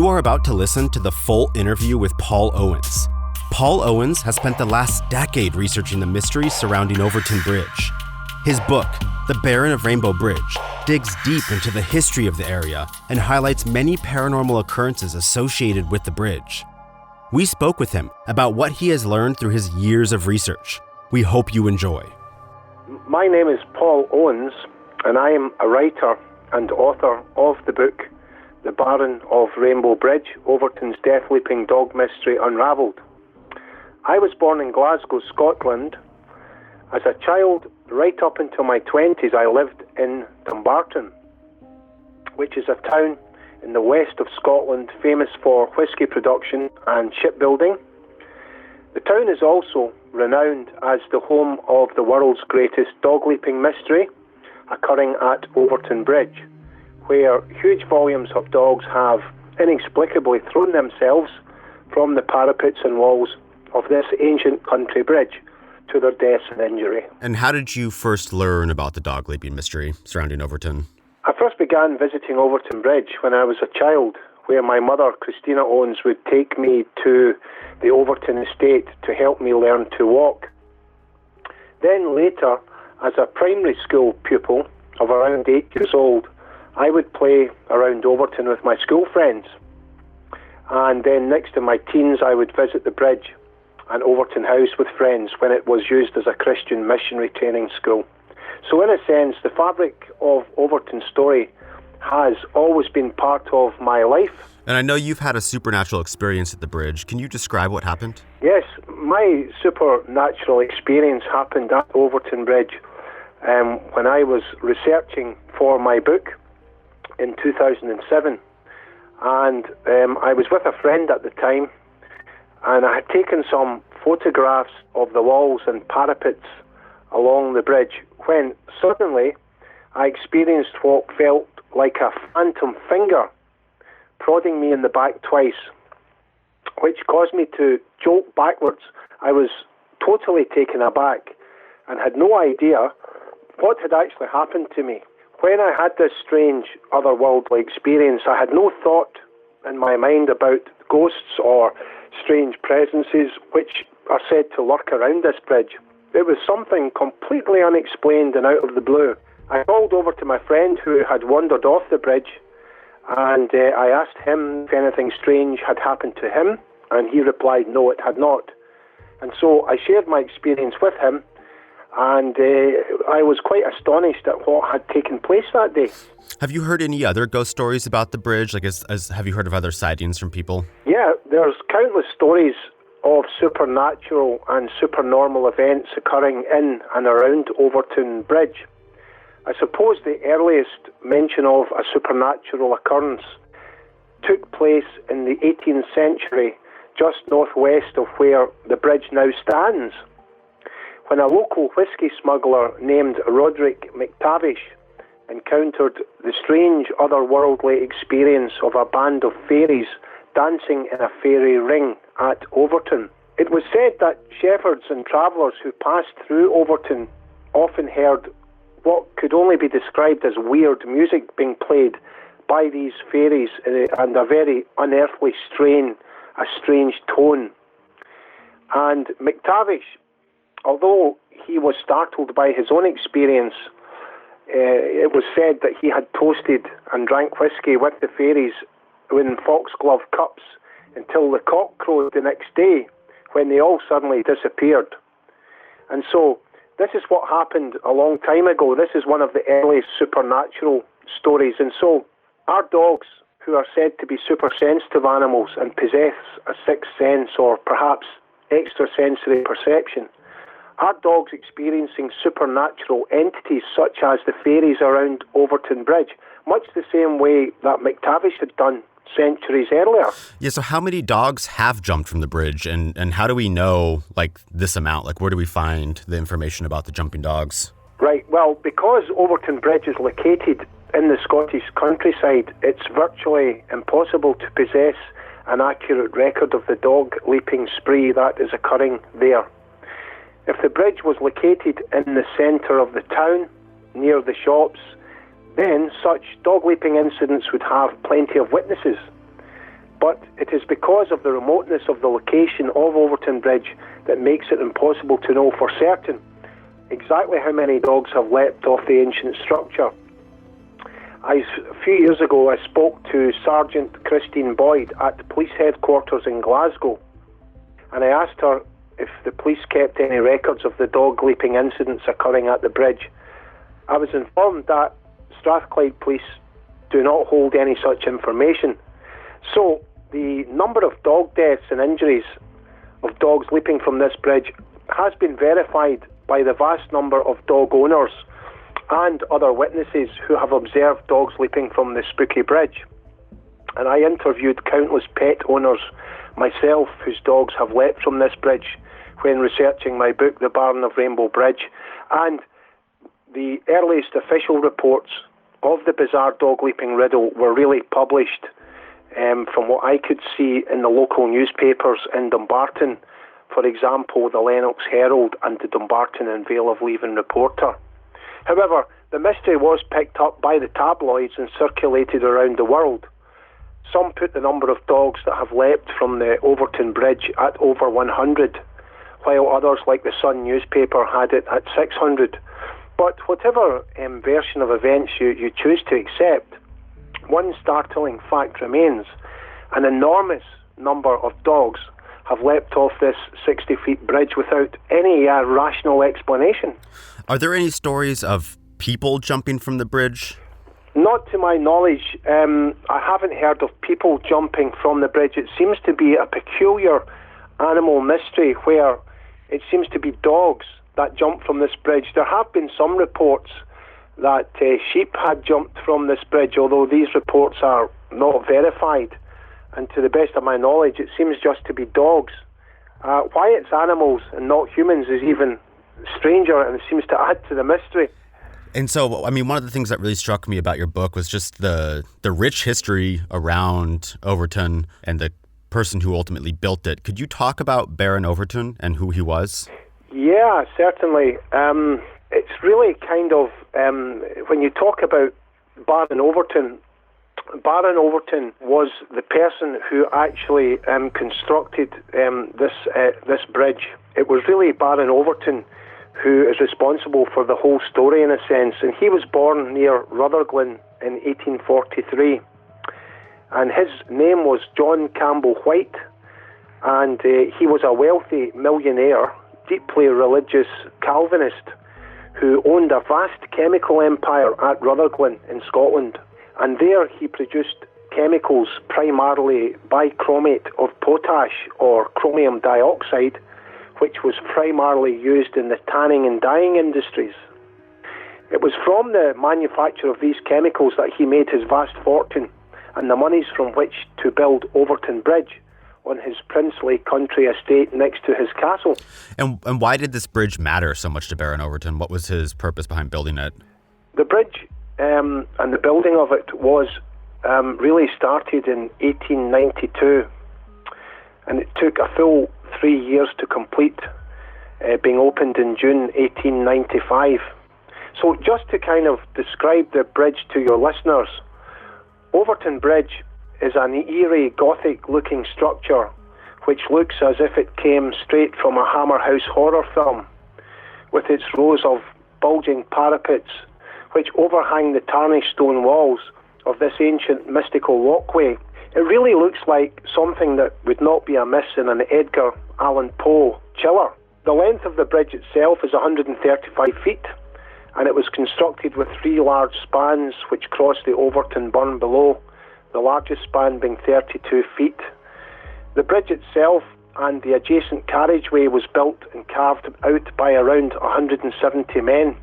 You are about to listen to the full interview with Paul Owens. Paul Owens has spent the last decade researching the mysteries surrounding Overtoun Bridge. His book, The Baron of Rainbow Bridge, digs deep into the history of the area and highlights many paranormal occurrences associated with the bridge. We spoke with him about what he has learned through his years of research. We hope you enjoy. My name is Paul Owens, and I am a writer and author of the book, The Baron of Rainbow Bridge, Overtoun's Death-Leaping Dog Mystery Unravelled. I was born in Glasgow, Scotland. As a child, right up until my 20s, I lived in Dumbarton, which is a town in the west of Scotland famous for whisky production and shipbuilding. The town is also renowned as the home of the world's greatest dog-leaping mystery, occurring at Overtoun Bridge, where huge volumes of dogs have inexplicably thrown themselves from the parapets and walls of this ancient country bridge to their deaths and injury. And how did you first learn about the dog-leaping mystery surrounding Overtoun? I first began visiting Overtoun Bridge when I was a child, where my mother, Christina Owens, would take me to the Overtoun estate to help me learn to walk. Then later, as a primary school pupil of around 8 years old, I would play around Overtoun with my school friends. And then next in my teens, I would visit the bridge and Overtoun House with friends when it was used as a Christian missionary training school. So in a sense, the fabric of Overtoun's story has always been part of my life. And I know you've had a supernatural experience at the bridge. Can you describe what happened? Yes, my supernatural experience happened at Overtoun Bridge when I was researching for my book in 2007. And I was with a friend at the time, and I had taken some photographs of the walls and parapets along the bridge when suddenly I experienced what felt like a phantom finger prodding me in the back twice, which caused me to jolt backwards. I was totally taken aback and had no idea what had actually happened to me. When I had this strange otherworldly experience, I had no thought in my mind about ghosts or strange presences which are said to lurk around this bridge. It was something completely unexplained and out of the blue. I called over to my friend who had wandered off the bridge, and I asked him if anything strange had happened to him, and he replied no, it had not. And so I shared my experience with him, and I was quite astonished at what had taken place that day. Have you heard any other ghost stories about the bridge? Like, have you heard of other sightings from people? Yeah, there's countless stories of supernatural and supernormal events occurring in and around Overtoun Bridge. I suppose the earliest mention of a supernatural occurrence took place in the 18th century, just northwest of where the bridge now stands, when a local whisky smuggler named Roderick McTavish encountered the strange otherworldly experience of a band of fairies dancing in a fairy ring at Overtoun. It was said that shepherds and travellers who passed through Overtoun often heard what could only be described as weird music being played by these fairies and a very unearthly strain, a strange tone. And McTavish, although he was startled by his own experience, it was said that he had toasted and drank whisky with the fairies in foxglove cups until the cock crowed the next day, when they all suddenly disappeared. And so this is what happened a long time ago. This is one of the earliest supernatural stories. And so our dogs, who are said to be super sensitive animals and possess a sixth sense or perhaps extrasensory perception, are dogs experiencing supernatural entities such as the fairies around Overtoun Bridge, much the same way that McTavish had done centuries earlier. Yeah, so how many dogs have jumped from the bridge, and how do we know, like, this amount? Like, where do we find the information about the jumping dogs? Right, well, because Overtoun Bridge is located in the Scottish countryside, it's virtually impossible to possess an accurate record of the dog leaping spree that is occurring there. If the bridge was located in the centre of the town, near the shops, then such dog leaping incidents would have plenty of witnesses. But it is because of the remoteness of the location of Overtoun Bridge that makes it impossible to know for certain exactly how many dogs have leapt off the ancient structure. A few years ago, I spoke to Sergeant Christine Boyd at the police headquarters in Glasgow, and I asked her if the police kept any records of the dog leaping incidents occurring at the bridge. I was informed that Strathclyde Police do not hold any such information. So, the number of dog deaths and injuries of dogs leaping from this bridge has been verified by the vast number of dog owners and other witnesses who have observed dogs leaping from the spooky bridge. And I interviewed countless pet owners myself whose dogs have leapt from this bridge when researching my book, The Baron of Rainbow Bridge. And the earliest official reports of the bizarre dog leaping riddle were really published from what I could see in the local newspapers in Dumbarton, for example, the Lennox Herald and the Dumbarton and Vale of Leven Reporter. However, the mystery was picked up by the tabloids and circulated around the world. Some put the number of dogs that have leapt from the Overtoun Bridge at over 100, while others, like the Sun newspaper, had it at 600. But whatever version of events you choose to accept, one startling fact remains. An enormous number of dogs have leapt off this 60-feet bridge without any rational explanation. Are there any stories of people jumping from the bridge? Not to my knowledge. I haven't heard of people jumping from the bridge. It seems to be a peculiar animal mystery where it seems to be dogs that jump from this bridge. There have been some reports that sheep had jumped from this bridge, although these reports are not verified. And to the best of my knowledge, it seems just to be dogs. Why it's animals and not humans is even stranger, and it seems to add to the mystery. And so, I mean, one of the things that really struck me about your book was just the rich history around Overtoun and the person who ultimately built it. Could you talk about Baron Overtoun and who he was? Yeah, certainly. It's really kind of, when you talk about Baron Overtoun was the person who actually constructed this bridge. It was really Baron Overtoun who is responsible for the whole story in a sense. And he was born near Rutherglen in 1843. And his name was John Campbell White. And he was a wealthy millionaire, deeply religious Calvinist, who owned a vast chemical empire at Rutherglen in Scotland. And there he produced chemicals, primarily bichromate of potash or chromium dioxide, which was primarily used in the tanning and dyeing industries. It was from the manufacture of these chemicals that he made his vast fortune and the monies from which to build Overtoun Bridge on his princely country estate next to his castle. And why did this bridge matter so much to Baron Overtoun? What was his purpose behind building it? The bridge and the building of it was really started in 1892, and it took a full 3 years to complete, being opened in June 1895. So just to kind of describe the bridge to your listeners, Overtoun Bridge is an eerie Gothic-looking structure which looks as if it came straight from a Hammer House horror film, with its rows of bulging parapets which overhang the tarnished stone walls of this ancient mystical walkway. It really looks like something that would not be amiss in an Edgar Allan Poe chiller. The length of the bridge itself is 135 feet, and it was constructed with 3 large spans which cross the Overtoun burn below, the largest span being 32 feet. The bridge itself and the adjacent carriageway was built and carved out by around 170 men.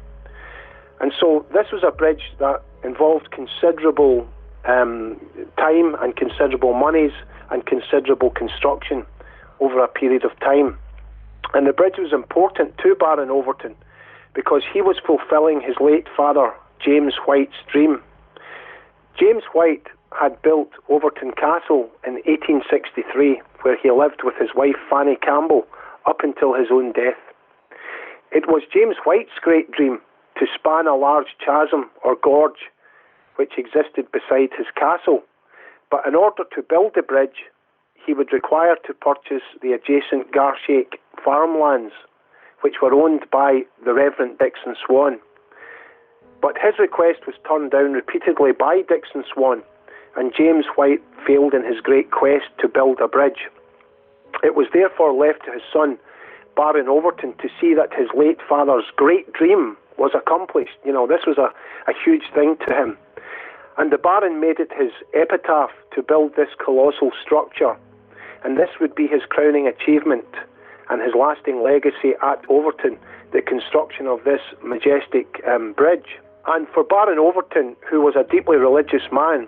And so this was a bridge that involved considerable time and considerable monies and considerable construction over a period of time. And the bridge was important to Baron Overtoun because he was fulfilling his late father, James White's dream. James White had built Overtoun Castle in 1863, where he lived with his wife Fanny Campbell up until his own death. It was James White's great dream to span a large chasm or gorge which existed beside his castle. But in order to build the bridge, he would require to purchase the adjacent Garshake farmlands, which were owned by the Reverend Dixon Swan. But his request was turned down repeatedly by Dixon Swan, and James White failed in his great quest to build a bridge. It was therefore left to his son, Baron Overtoun, to see that his late father's great dream was accomplished. This was a huge thing to him. And the Baron made it his epitaph to build this colossal structure. And this would be his crowning achievement and his lasting legacy at Overtoun, the construction of this majestic bridge. And for Baron Overtoun, who was a deeply religious man,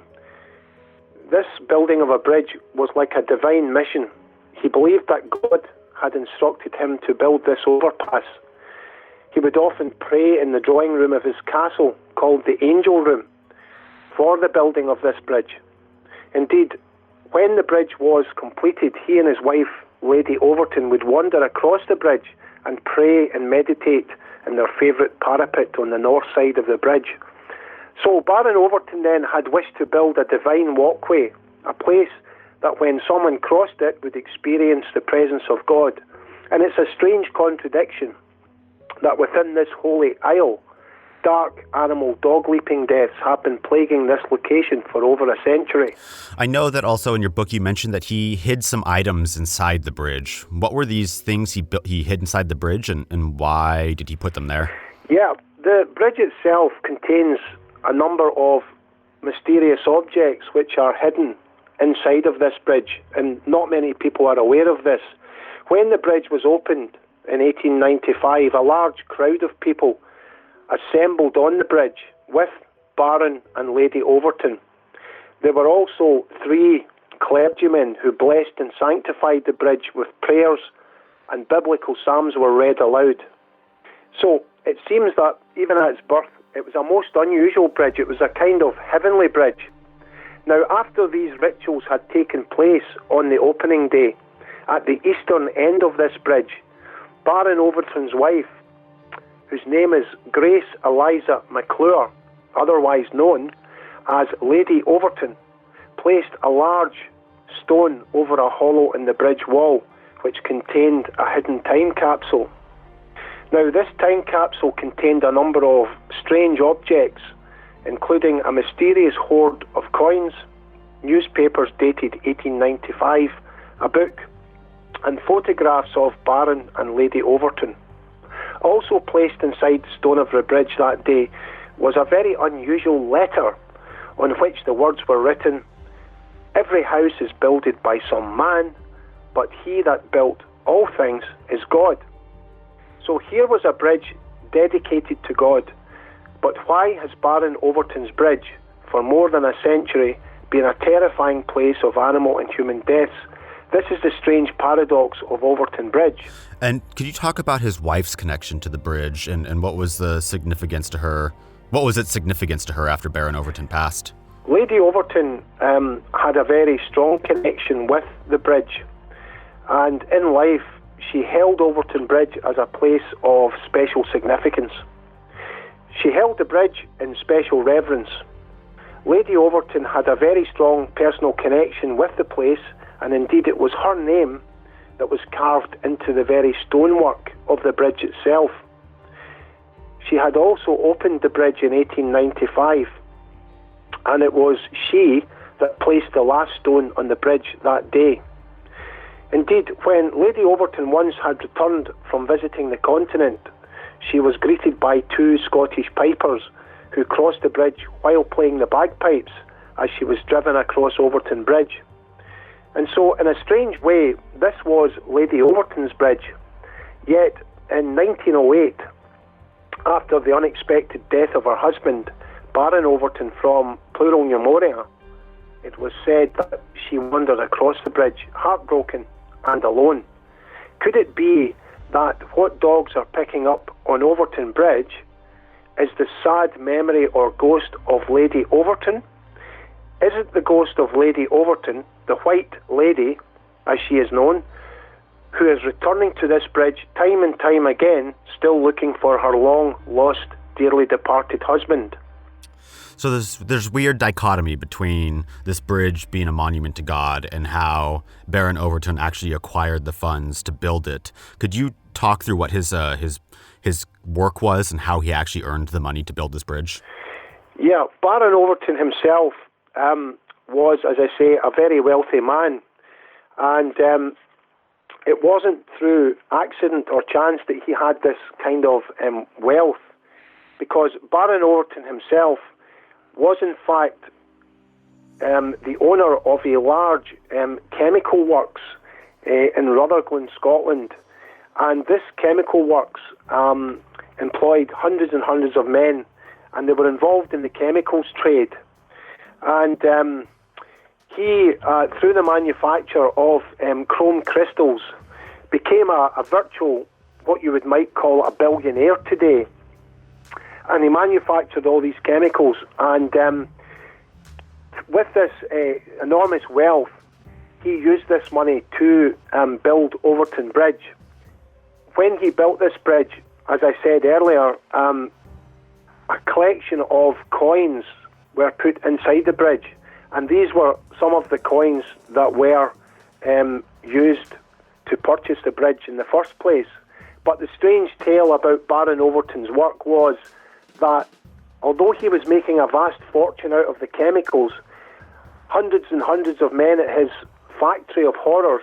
this building of a bridge was like a divine mission. He believed that God had instructed him to build this overpass. He would often pray in the drawing room of his castle, called the Angel Room, for the building of this bridge. Indeed, when the bridge was completed, he and his wife, Lady Overtoun, would wander across the bridge and pray and meditate in their favourite parapet on the north side of the bridge. So Baron Overtoun then had wished to build a divine walkway, a place that when someone crossed it would experience the presence of God. And it's a strange contradiction that within this holy isle, dark animal dog-leaping deaths have been plaguing this location for over a century. I know that also in your book you mentioned that he hid some items inside the bridge. What were these things he hid inside the bridge, and why did he put them there? Yeah, the bridge itself contains a number of mysterious objects which are hidden inside of this bridge, and not many people are aware of this. When the bridge was opened in 1895, a large crowd of people assembled on the bridge with Baron and Lady Overtoun. There were also 3 clergymen who blessed and sanctified the bridge with prayers, and biblical psalms were read aloud. So it seems that even at its birth, it was a most unusual bridge. It was a kind of heavenly bridge. Now, after these rituals had taken place on the opening day, at the eastern end of this bridge, Baron Overtoun's wife, whose name is Grace Eliza McClure, otherwise known as Lady Overtoun, placed a large stone over a hollow in the bridge wall, which contained a hidden time capsule. Now, this time capsule contained a number of strange objects, including a mysterious hoard of coins, newspapers dated 1895, a book, and photographs of Baron and Lady Overtoun. Also placed inside the stone of the bridge that day was a very unusual letter on which the words were written, "Every house is builded by some man, but he that built all things is God." So here was a bridge dedicated to God. But why has Baron Overtoun's bridge, for more than a century, been a terrifying place of animal and human deaths? This is the strange paradox of Overtoun Bridge. And could you talk about his wife's connection to the bridge and what was the significance to her? What was its significance to her after Baron Overtoun passed? Lady Overtoun had a very strong connection with the bridge. And in life, she held Overtoun Bridge as a place of special significance. She held the bridge in special reverence. Lady Overtoun had a very strong personal connection with the place, and indeed it was her name that was carved into the very stonework of the bridge itself. She had also opened the bridge in 1895, and it was she that placed the last stone on the bridge that day. Indeed, when Lady Overtoun once had returned from visiting the continent, she was greeted by 2 Scottish pipers who crossed the bridge while playing the bagpipes as she was driven across Overtoun Bridge. And so, in a strange way, this was Lady Overtoun's bridge. Yet, in 1908, after the unexpected death of her husband, Baron Overtoun, from Plural Pneumonia, it was said that she wandered across the bridge, heartbroken and alone. Could it be that what dogs are picking up on Overtoun Bridge is the sad memory or ghost of Lady Overtoun? Is it the ghost of Lady Overtoun, the White Lady, as she is known, who is returning to this bridge time and time again, still looking for her long-lost, dearly departed husband? So there's weird dichotomy between this bridge being a monument to God and how Baron Overtoun actually acquired the funds to build it. Could you talk through what his work was and how he actually earned the money to build this bridge? Yeah, Baron Overtoun himself was, as I say, a very wealthy man, and it wasn't through accident or chance that he had this kind of wealth, because Baron Overtoun himself was in fact the owner of a large chemical works in Rutherglen, Scotland, and this chemical works employed hundreds and hundreds of men, and they were involved in the chemicals trade. And he, through the manufacture of chrome crystals, became a virtual, what you might call a billionaire today. And he manufactured all these chemicals, and with this enormous wealth, he used this money to build Overtoun Bridge. When he built this bridge, as I said earlier, a collection of coins were put inside the bridge, and these were some of the coins that were used to purchase the bridge in the first place. But the strange tale about Baron Overtoun's work was that although he was making a vast fortune out of the chemicals, hundreds and hundreds of men at his factory of horrors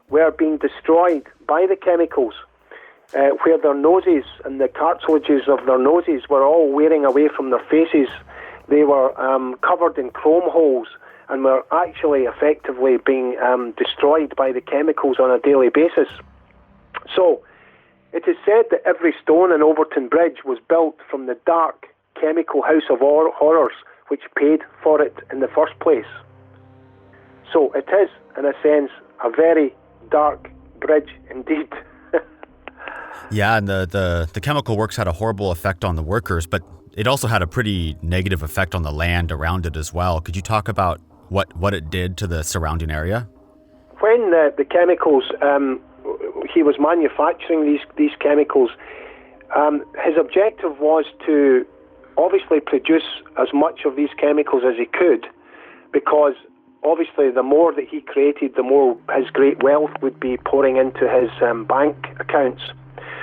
were being destroyed by the chemicals, where their noses and the cartilages of their noses were all wearing away from their faces. They were covered in chrome holes and were actually effectively being destroyed by the chemicals on a daily basis. So it is said that every stone in Overtoun Bridge was built from the dark chemical house of horrors which paid for it in the first place. So it is, in a sense, a very dark bridge indeed. Yeah, and the chemical works had a horrible effect on the workers, but it also had a pretty negative effect on the land around it as well. Could you talk about what it did to the surrounding area? When the chemicals, he was manufacturing these chemicals, his objective was to obviously produce as much of these chemicals as he could, because obviously the more that he created, the more his great wealth would be pouring into his bank accounts.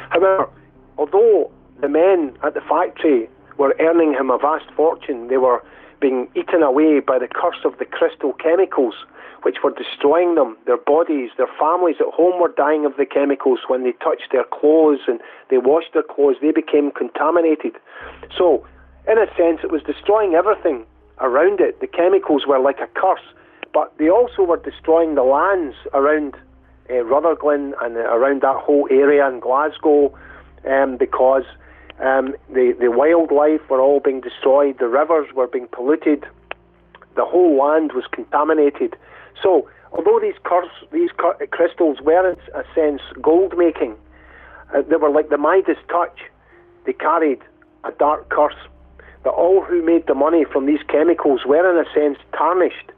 However, although the men at the factory were earning him a vast fortune, they were being eaten away by the curse of the crystal chemicals, which were destroying them, their bodies. Their families at home were dying of the chemicals. When they touched their clothes and they washed their clothes, they became contaminated. So, in a sense, it was destroying everything around it. The chemicals were like a curse, but they also were destroying the lands around Rutherglen and around that whole area in Glasgow, because the wildlife were all being destroyed, the rivers were being polluted, the whole land was contaminated. So, although these crystals were, in a sense, gold-making, they were like the Midas touch. They carried a dark curse, that all who made the money from these chemicals were, in a sense, tarnished.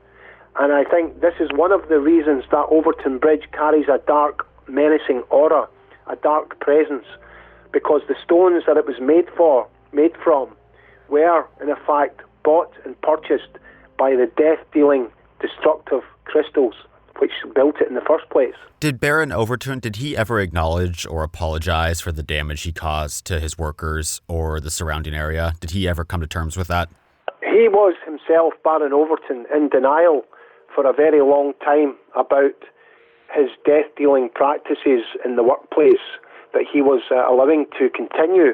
And I think this is one of the reasons that Overtoun Bridge carries a dark, menacing aura, a dark presence, because the stones that it was made from, were, in fact, bought and purchased by the death-dealing, destructive crystals which built it in the first place. Did Baron Overtoun, did he ever acknowledge or apologize for the damage he caused to his workers or the surrounding area? Did he ever come to terms with that? He was himself, Baron Overtoun, in denial for a very long time about his death-dealing practices in the workplace that he was allowing to continue.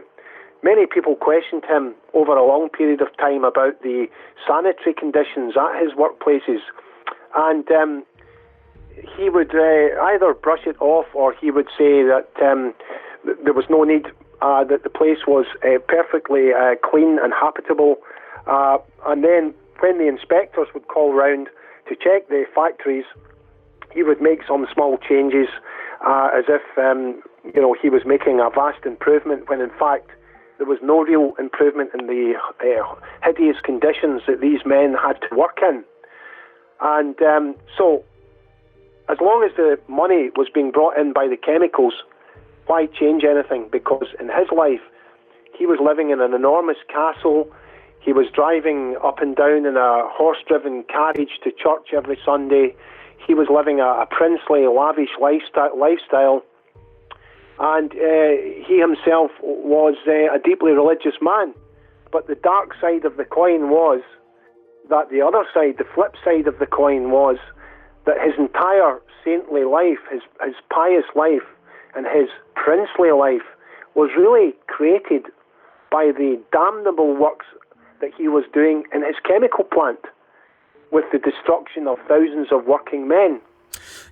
Many people questioned him over a long period of time about the sanitary conditions at his workplaces, and he would either brush it off, or he would say that there was no need, that the place was perfectly clean and habitable. And then when the inspectors would call round to check the factories, he would make some small changes, as if he was making a vast improvement, when in fact there was no real improvement in the hideous conditions that these men had to work in. And so, as long as the money was being brought in by the chemicals, why change anything? Because in his life, he was living in an enormous castle. He was driving up and down in a horse-driven carriage to church every Sunday. He was living a princely, lavish lifestyle. And he himself was a deeply religious man. But the dark side of the coin was that the other side, the flip side of the coin, was that his entire saintly life, his pious life, and his princely life was really created by the damnable works that he was doing in his chemical plant with the destruction of thousands of working men.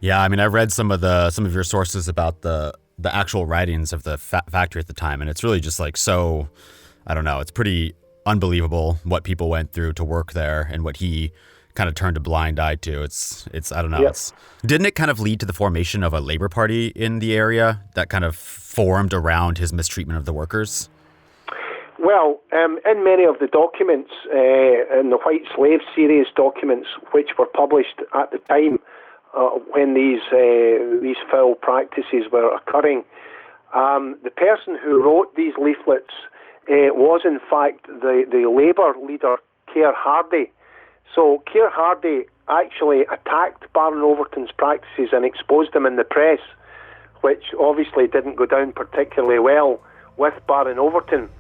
Yeah, I mean, I read some of your sources about the actual writings of the factory at the time, and it's really just like so, I don't know, it's pretty unbelievable what people went through to work there and what he kind of turned a blind eye to. It's I don't know. Yep. Didn't it kind of lead to the formation of a labor party in the area that kind of formed around his mistreatment of the workers? Well, in many of the documents, in the White Slave series documents, which were published at the time when these foul practices were occurring, the person who wrote these leaflets was in fact the Labour leader, Keir Hardie. So Keir Hardie actually attacked Baron Overtoun's practices and exposed them in the press, which obviously didn't go down particularly well with Baron Overtoun.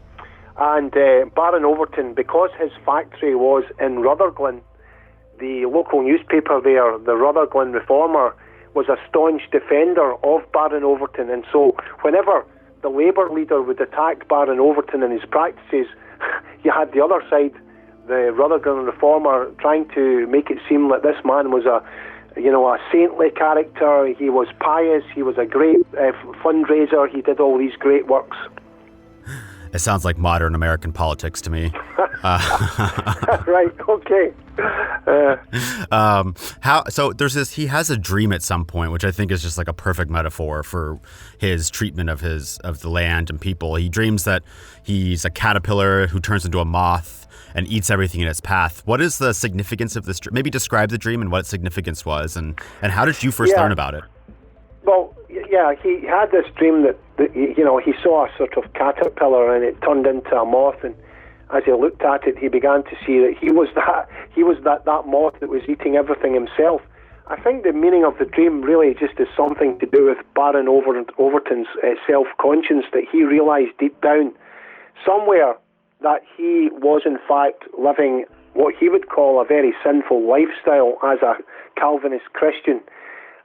And Baron Overtoun, because his factory was in Rutherglen, the local newspaper there, the Rutherglen Reformer, was a staunch defender of Baron Overtoun. And so whenever the Labour leader would attack Baron Overtoun and his practices, you had the other side, the Rutherglen Reformer, trying to make it seem like this man was a saintly character. He was pious. He was a great fundraiser. He did all these great works. It sounds like modern American politics to me. Right. Okay. So there's this. He has a dream at some point, which I think is just like a perfect metaphor for his treatment of the land and people. He dreams that he's a caterpillar who turns into a moth and eats everything in its path. What is the significance of this dream? Maybe describe the dream and what its significance was, and how did you first learn about it? Well, yeah, he had this dream that he saw a sort of caterpillar and it turned into a moth, and as he looked at it, he began to see that he was that moth that was eating everything himself. I think the meaning of the dream really just is something to do with Baron Overtoun's self-conscience, that he realised deep down somewhere that he was in fact living what he would call a very sinful lifestyle as a Calvinist Christian.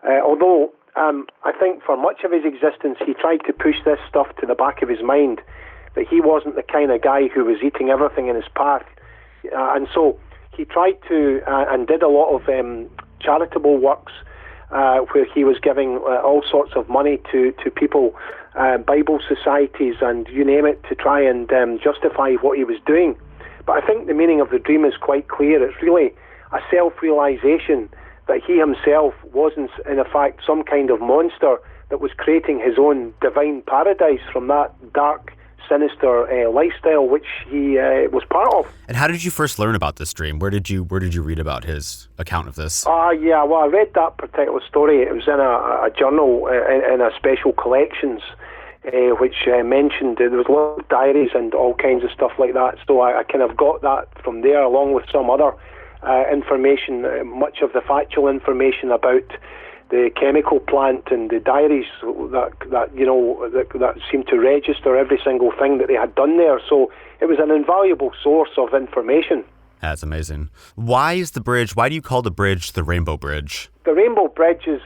Although I think for much of his existence he tried to push this stuff to the back of his mind, that he wasn't the kind of guy who was eating everything in his path. And so he tried to and did a lot of charitable works where he was giving all sorts of money to people, Bible societies and you name it, to try and justify what he was doing. But I think the meaning of the dream is quite clear. It's really a self-realization that he himself wasn't, in fact, some kind of monster that was creating his own divine paradise from that dark, sinister lifestyle which he was part of. And how did you first learn about this dream? Where did you read about his account of this? Yeah, well, I read that particular story. It was in a journal in a special collections, which mentioned there was a lot of diaries and all kinds of stuff like that. So I kind of got that from there, along with some other information, much of the factual information about the chemical plant and the diaries that seemed to register every single thing that they had done there. So it was an invaluable source of information. That's amazing. Why do you call the bridge the Rainbow Bridge? The Rainbow Bridge is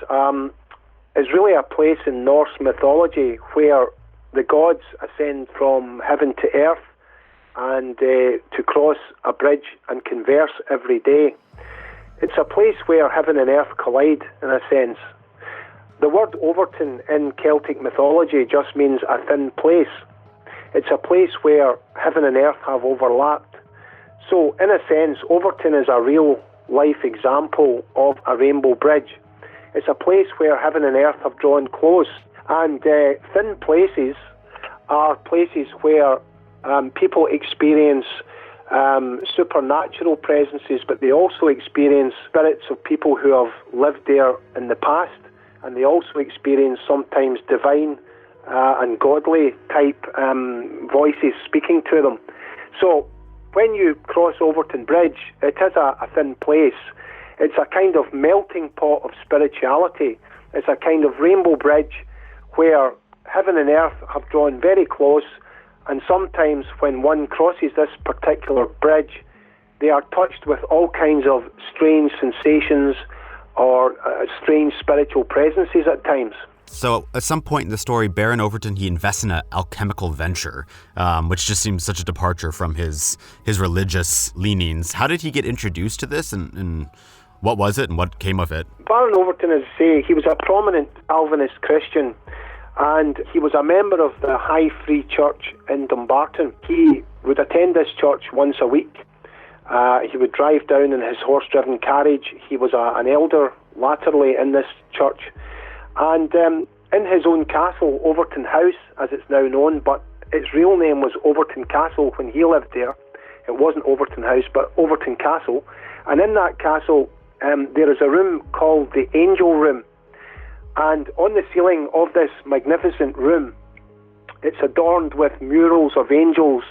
really a place in Norse mythology where the gods ascend from heaven to earth and to cross a bridge and converse every day. It's a place where heaven and earth collide, in a sense. The word Overtoun in Celtic mythology just means a thin place. It's a place where heaven and earth have overlapped. So, in a sense, Overtoun is a real-life example of a rainbow bridge. It's a place where heaven and earth have drawn close. And thin places are places where people experience supernatural presences, but they also experience spirits of people who have lived there in the past, and they also experience sometimes divine and godly type voices speaking to them. So when you cross Overtoun Bridge, it is a thin place. It's a kind of melting pot of spirituality. It's a kind of rainbow bridge where heaven and earth have drawn very close, and sometimes when one crosses this particular bridge, they are touched with all kinds of strange sensations or strange spiritual presences at times. So at some point in the story, Baron Overtoun, he invests in an alchemical venture, which just seems such a departure from his religious leanings. How did he get introduced to this, and what was it and what came of it? Baron Overtoun, as I say, he was a prominent Calvinist Christian, and he was a member of the High Free Church in Dumbarton. He would attend this church once a week. He would drive down in his horse-driven carriage. He was an elder latterly in this church. And in his own castle, Overtoun House, as it's now known, but its real name was Overtoun Castle when he lived there. It wasn't Overtoun House, but Overtoun Castle. And in that castle, there is a room called the Angel Room. And on the ceiling of this magnificent room, it's adorned with murals of angels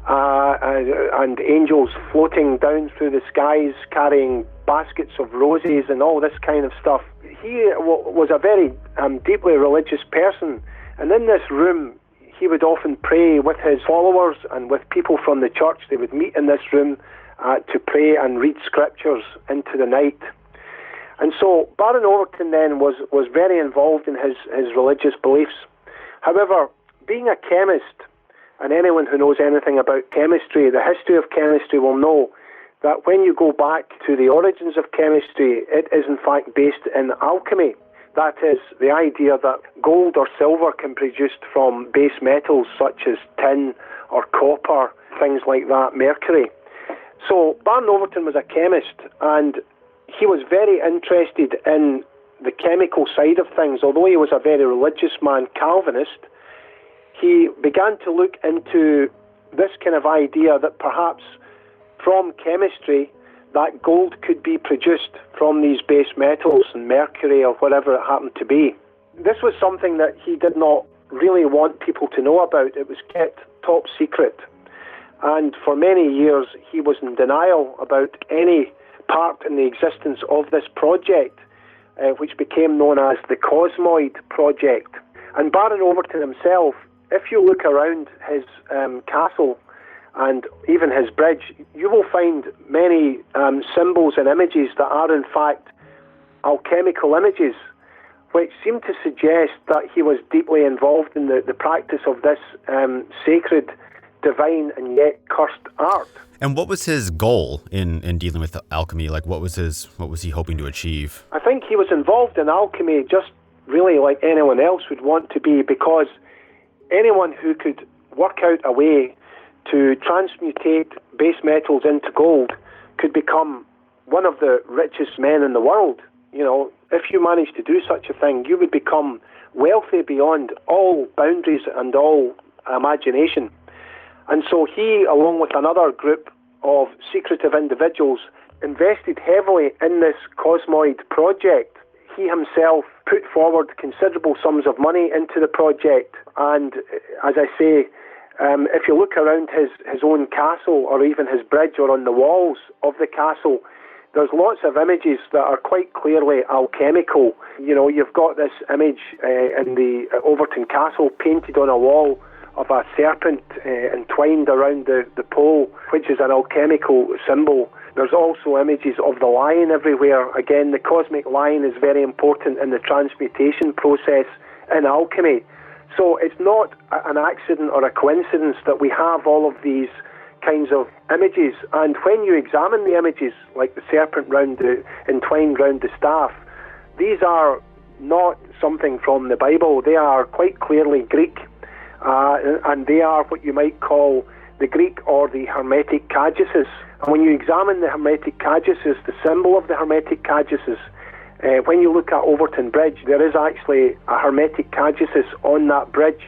and angels floating down through the skies, carrying baskets of roses and all this kind of stuff. He was a very deeply religious person, and in this room he would often pray with his followers and with people from the church. They would meet in this room to pray and read scriptures into the night. And so Baron Overtoun then was very involved in his religious beliefs. However, being a chemist, and anyone who knows anything about chemistry, the history of chemistry, will know that when you go back to the origins of chemistry, it is in fact based in alchemy. That is, the idea that gold or silver can be produced from base metals such as tin or copper, things like that, mercury. So Baron Overtoun was a chemist, and he was very interested in the chemical side of things. Although he was a very religious man, Calvinist, he began to look into this kind of idea that perhaps from chemistry that gold could be produced from these base metals and mercury or whatever it happened to be. This was something that he did not really want people to know about. It was kept top secret. And for many years he was in denial about any part in the existence of this project, which became known as the Cosmoid Project. And Baron Overtoun himself, if you look around his castle and even his bridge, you will find many symbols and images that are in fact alchemical images, which seem to suggest that he was deeply involved in the practice of this sacred, divine and yet cursed art. And what was his goal in dealing with alchemy? Like, what was he hoping to achieve? I think he was involved in alchemy just really like anyone else would want to be, because anyone who could work out a way to transmutate base metals into gold could become one of the richest men in the world. You know, if you managed to do such a thing, you would become wealthy beyond all boundaries and all imagination. And so he, along with another group of secretive individuals, invested heavily in this Cosmoid project. He himself put forward considerable sums of money into the project, and as I say, if you look around his own castle or even his bridge or on the walls of the castle, there's lots of images that are quite clearly alchemical. You know, you've got this image in the Overtoun Castle painted on a wall of a serpent entwined around the pole, which is an alchemical symbol. There's also images of the lion everywhere. Again, the cosmic lion is very important in the transmutation process in alchemy. So it's not an accident or a coincidence that we have all of these kinds of images. And when you examine the images, like the serpent entwined round the staff, these are not something from the Bible. They are quite clearly Greek, and they are what you might call the Greek or the Hermetic Caduceus. And when you examine the Hermetic Caduceus, the symbol of the Hermetic Caduceus, when you look at Overtoun Bridge, there is actually a Hermetic Caduceus on that bridge,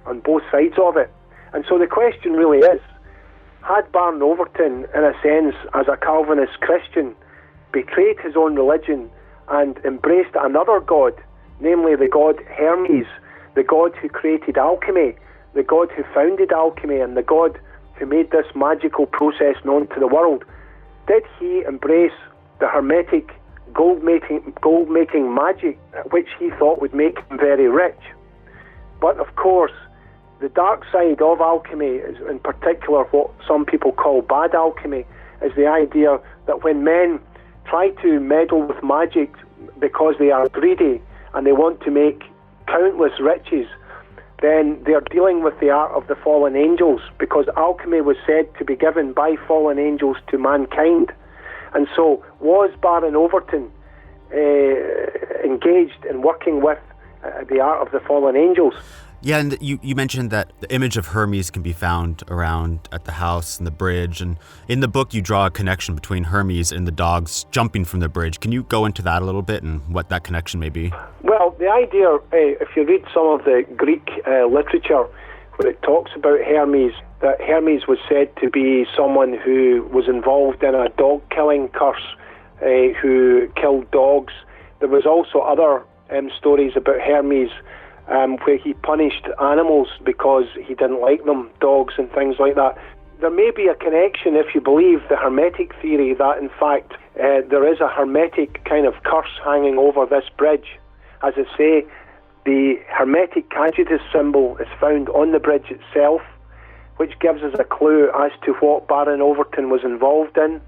on both sides of it. And so the question really is, had Baron Overtoun, in a sense, as a Calvinist Christian, betrayed his own religion and embraced another god, namely the god Hermes, the god who created alchemy, the god who founded alchemy, and the god who made this magical process known to the world, did he embrace the hermetic gold-making magic, which he thought would make him very rich? But of course, the dark side of alchemy, is in particular what some people call bad alchemy, is the idea that when men try to meddle with magic because they are greedy and they want to make countless riches, then they're dealing with the art of the fallen angels, because alchemy was said to be given by fallen angels to mankind. And so, was Baron Overtoun engaged in working with the art of the fallen angels? Yeah, and you mentioned that the image of Hermes can be found around at the house and the bridge, and in the book you draw a connection between Hermes and the dogs jumping from the bridge. Can you go into that a little bit and what that connection may be? Well, the idea, if you read some of the Greek literature where it talks about Hermes, that Hermes was said to be someone who was involved in a dog-killing curse, who killed dogs. There was also other stories about Hermes where he punished animals because he didn't like them, dogs and things like that. There may be a connection, if you believe the Hermetic theory, that in fact there is a Hermetic kind of curse hanging over this bridge. As I say, the Hermetic Cadutus symbol is found on the bridge itself, which gives us a clue as to what Baron Overtoun was involved in.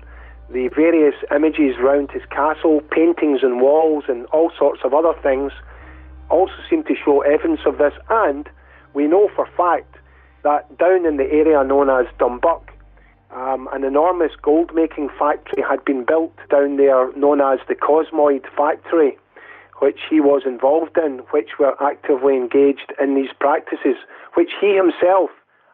The various images around his castle, paintings on walls and all sorts of other things also seem to show evidence of this. And we know for fact that down in the area known as Dumbuck, an enormous gold-making factory had been built down there known as the Cosmoid Factory, which he was involved in, which were actively engaged in these practices, which he himself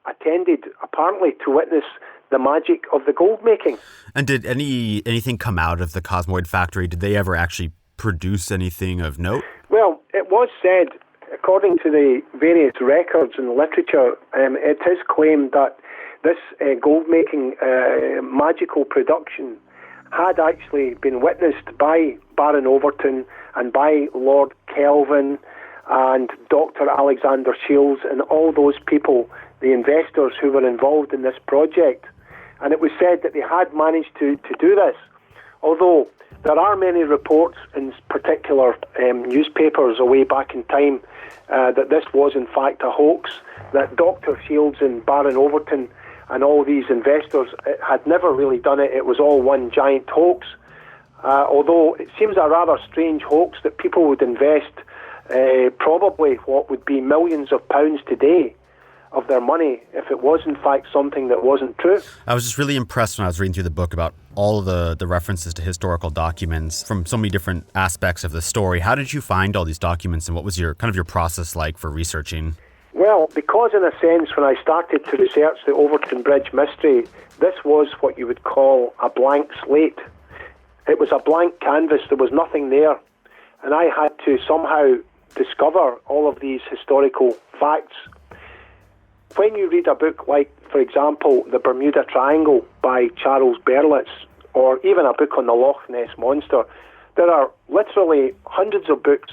attended, apparently, to witness the magic of the gold making. And did anything come out of the Cosmoid Factory? Did they ever actually produce anything of note? Well, it was said, according to the various records and literature, it is claimed that this gold-making magical production had actually been witnessed by Baron Overtoun and by Lord Kelvin and Dr. Alexander Shields and all those people, the investors who were involved in this project. And it was said that they had managed to do this, although there are many reports in particular newspapers away back in time that this was in fact a hoax, that Dr. Shields and Baron Overtoun and all these investors had never really done it. It was all one giant hoax, although it seems a rather strange hoax that people would invest probably what would be millions of pounds today of their money if it was in fact something that wasn't true. I was just really impressed when I was reading through the book about all the references to historical documents from so many different aspects of the story. How did you find all these documents, and what was your process like for researching? Well, because in a sense when I started to research the Overtoun Bridge mystery, this was what you would call a blank slate. It was a blank canvas, there was nothing there, and I had to somehow discover all of these historical facts. When you read a book like, for example, The Bermuda Triangle by Charles Berlitz, or even a book on the Loch Ness Monster, there are literally hundreds of books,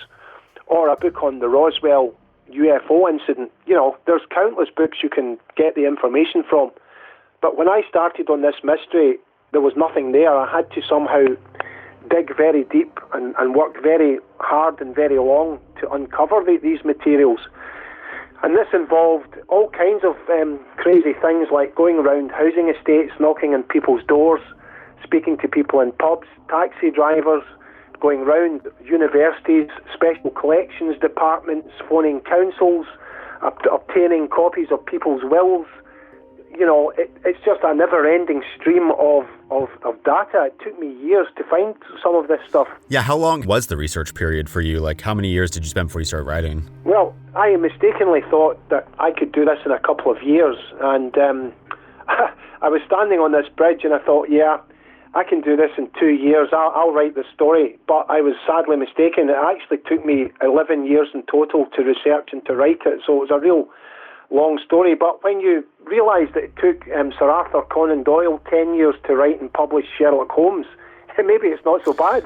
or a book on the Roswell UFO incident. You know, there's countless books you can get the information from. But when I started on this mystery, there was nothing there. I had to somehow dig very deep and work very hard and very long to uncover these materials. And this involved all kinds of crazy things, like going around housing estates, knocking on people's doors, speaking to people in pubs, taxi drivers, going around universities, special collections departments, phoning councils, obtaining copies of people's wills. You know, it's just a never-ending stream of data. It took me years to find some of this stuff. Yeah, how long was the research period for you? Like, how many years did you spend before you started writing? Well, I mistakenly thought that I could do this in a couple of years, and I was standing on this bridge and I thought, yeah, I can do this in 2 years, I'll write the story. But I was sadly mistaken. It actually took me 11 years in total to research and to write it, so it was a real long story. But when you realise that it took Sir Arthur Conan Doyle 10 years to write and publish Sherlock Holmes, maybe it's not so bad.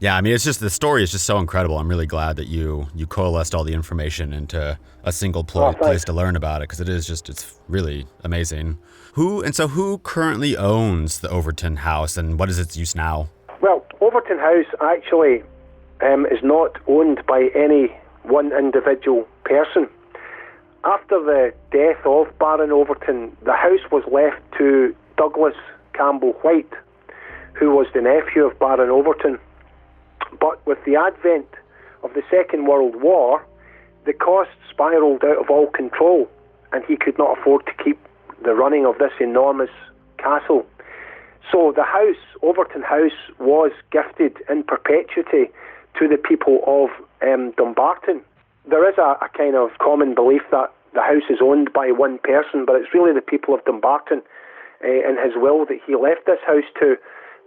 Yeah, I mean, it's just, the story is just so incredible. I'm really glad that you coalesced all the information into a single place to learn about it, because it's really amazing. Who currently owns the Overtoun house, and what is its use now? Well, Overtoun House actually is not owned by any one individual person. After the death of Baron Overtoun, the house was left to Douglas Campbell White, who was the nephew of Baron Overtoun. But with the advent of the Second World War, the costs spiralled out of all control, and he could not afford to keep the running of this enormous castle. So the house, Overtoun House, was gifted in perpetuity to the people of Dumbarton. There is a kind of common belief that the house is owned by one person, but it's really the people of Dumbarton in his will that he left this house to.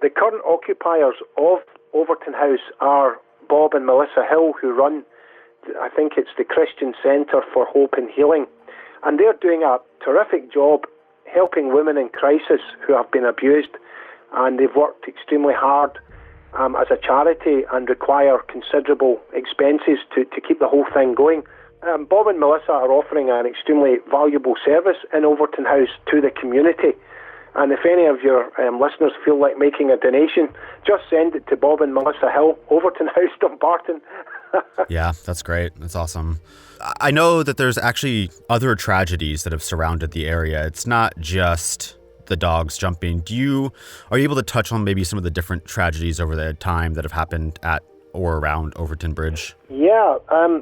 The current occupiers of Overtoun House are Bob and Melissa Hill, who run, I think it's the Christian Centre for Hope and Healing, and they're doing a terrific job helping women in crisis who have been abused, and they've worked extremely hard as a charity and require considerable expenses to keep the whole thing going. Bob and Melissa are offering an extremely valuable service in Overtoun House to the community. And if any of your listeners feel like making a donation, just send it to Bob and Melissa Hill, Overtoun House, Dumbarton. Yeah, that's great. That's awesome. I know that there's actually other tragedies that have surrounded the area. It's not just the dogs jumping. Are you able to touch on maybe some of the different tragedies over the time that have happened at or around Overtoun Bridge? Yeah,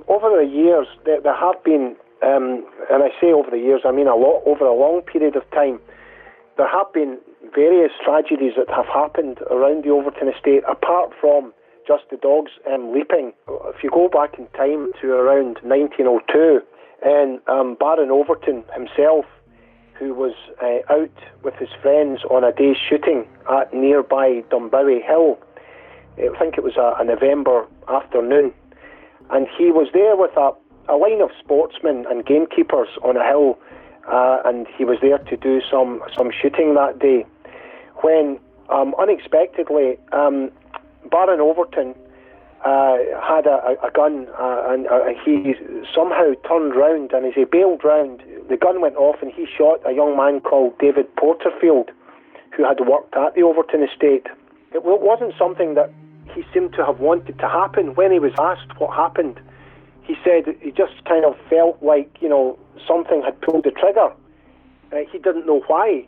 over the years, there have been, and I say over the years, I mean over a long period of time, there have been various tragedies that have happened around the Overtoun estate, apart from just the dogs leaping. If you go back in time to around 1902, and Baron Overtoun himself, who was out with his friends on a day's shooting at nearby Dumbowie Hill, I think it was a November afternoon, and he was there with a line of sportsmen and gamekeepers on a hill, and he was there to do some shooting that day, when unexpectedly Baron Overtoun had a gun, and he somehow turned round, and as he bailed round, the gun went off and he shot a young man called David Porterfield, who had worked at the Overtoun estate. It wasn't something that he seemed to have wanted to happen. When he was asked what happened, he said he just kind of felt like, something had pulled the trigger. He didn't know why,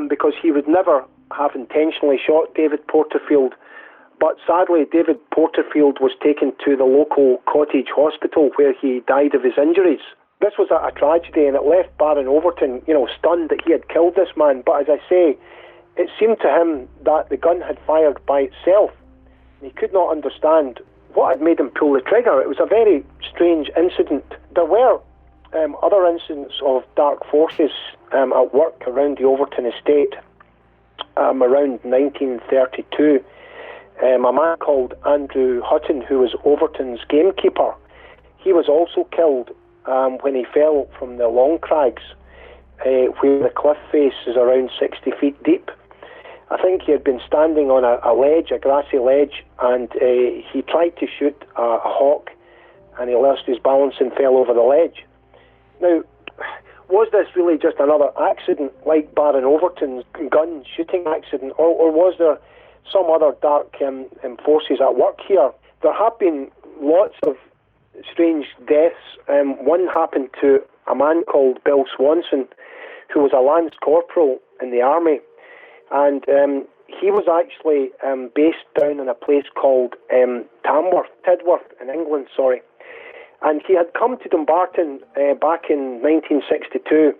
because he would never have intentionally shot David Porterfield. But sadly, David Porterfield was taken to the local cottage hospital where he died of his injuries. This was a tragedy, and it left Baron Overtoun, stunned that he had killed this man. But as I say, it seemed to him that the gun had fired by itself. He could not understand what had made him pull the trigger. It was a very strange incident. There were other incidents of dark forces at work around the Overtoun estate. Around 1932, a man called Andrew Hutton, who was Overtoun's gamekeeper, he was also killed when he fell from the Long Crags, where the cliff face is around 60 feet deep. I think he had been standing on a grassy ledge, and he tried to shoot a hawk, and he lost his balance and fell over the ledge. Now, was this really just another accident like Baron Overtoun's gun shooting accident, or was there some other dark forces at work here? There have been lots of strange deaths. One happened to a man called Bill Swanson, who was a lance corporal in the army, and he was actually based down in a place called Tidworth in England, and he had come to Dumbarton back in 1962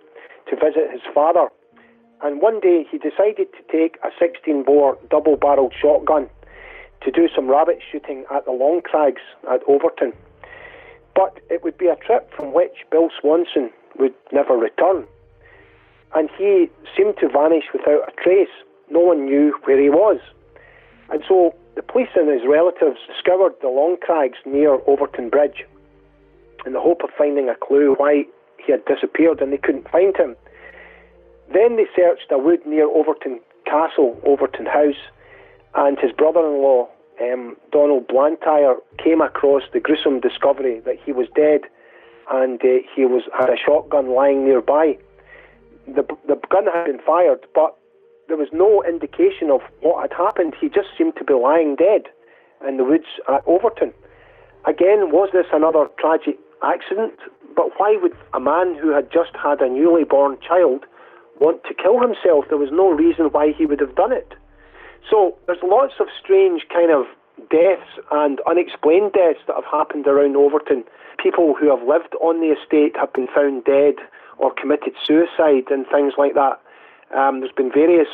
to visit his father, and one day he decided to take a 16-bore double-barreled shotgun to do some rabbit shooting at the Long Crags at Overtoun. But it would be a trip from which Bill Swanson would never return. And he seemed to vanish without a trace. No one knew where he was. And so the police and his relatives scoured the Long Crags near Overtoun Bridge in the hope of finding a clue why he had disappeared, and they couldn't find him. Then they searched a wood near Overtoun Castle, Overtoun House, and his brother-in-law Donald Blantyre came across the gruesome discovery that he was dead, and he had a shotgun lying nearby. The gun had been fired, but there was no indication of what had happened. He just seemed to be lying dead in the woods at Overtoun. Again, was this another tragic accident? But why would a man who had just had a newly born child want to kill himself? There was no reason why he would have done it. So there's lots of strange kind of deaths and unexplained deaths that have happened around Overtoun. People who have lived on the estate have been found dead or committed suicide and things like that. There's been various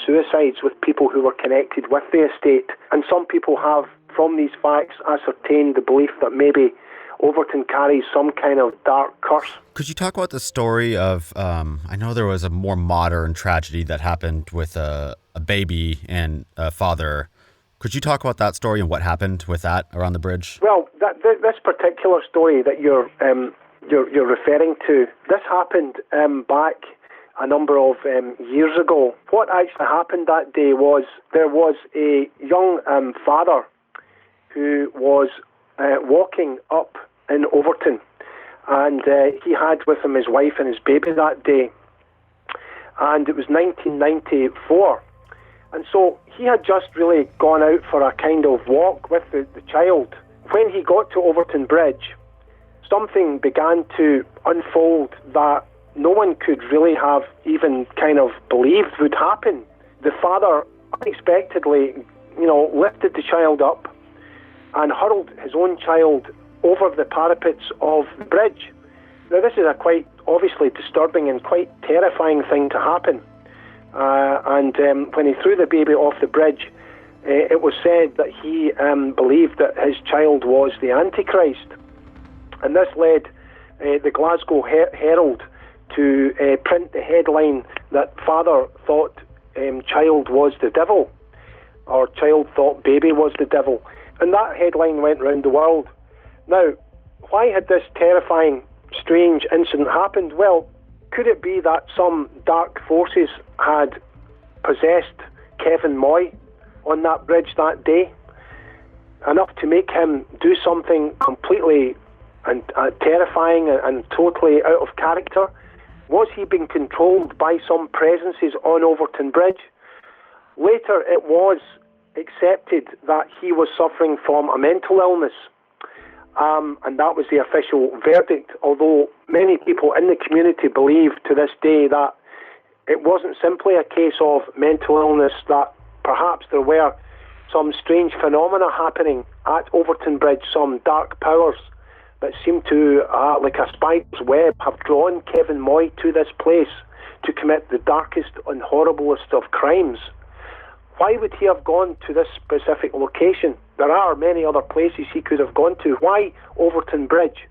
suicides with people who were connected with the estate, and some people have, from these facts, ascertained the belief that maybe Overtoun carries some kind of dark curse. Could you talk about the story of, I know there was a more modern tragedy that happened with a baby and a father. Could you talk about that story and what happened with that around the bridge? Well, this particular story that you're referring to, this happened back a number of years ago. What actually happened that day was there was a young father who was walking up in Overtoun, and he had with him his wife and his baby that day, and it was 1994, and so he had just really gone out for a kind of walk with the child. When he got to Overtoun Bridge, something began to unfold that no one could really have even kind of believed would happen. The father unexpectedly, lifted the child up and hurled his own child over the parapets of the bridge. Now, this is a quite obviously disturbing and quite terrifying thing to happen. And when he threw the baby off the bridge, it was said that he believed that his child was the Antichrist. And this led the Glasgow Herald to print the headline that father thought child was the devil, or child thought baby was the devil. And that headline went round the world. Now, why had this terrifying, strange incident happened? Well, could it be that some dark forces had possessed Kevin Moy on that bridge that day, enough to make him do something completely and terrifying and totally out of character? Was he being controlled by some presences on Overtoun Bridge? Later it was accepted that he was suffering from a mental illness, and that was the official verdict, although many people in the community believe to this day that it wasn't simply a case of mental illness, that perhaps there were some strange phenomena happening at Overtoun Bridge, some dark powers that seemed to, like a spider's web, have drawn Kevin Moy to this place to commit the darkest and horriblest of crimes. Why would he have gone to this specific location? There are many other places he could have gone to. Why Overtoun Bridge?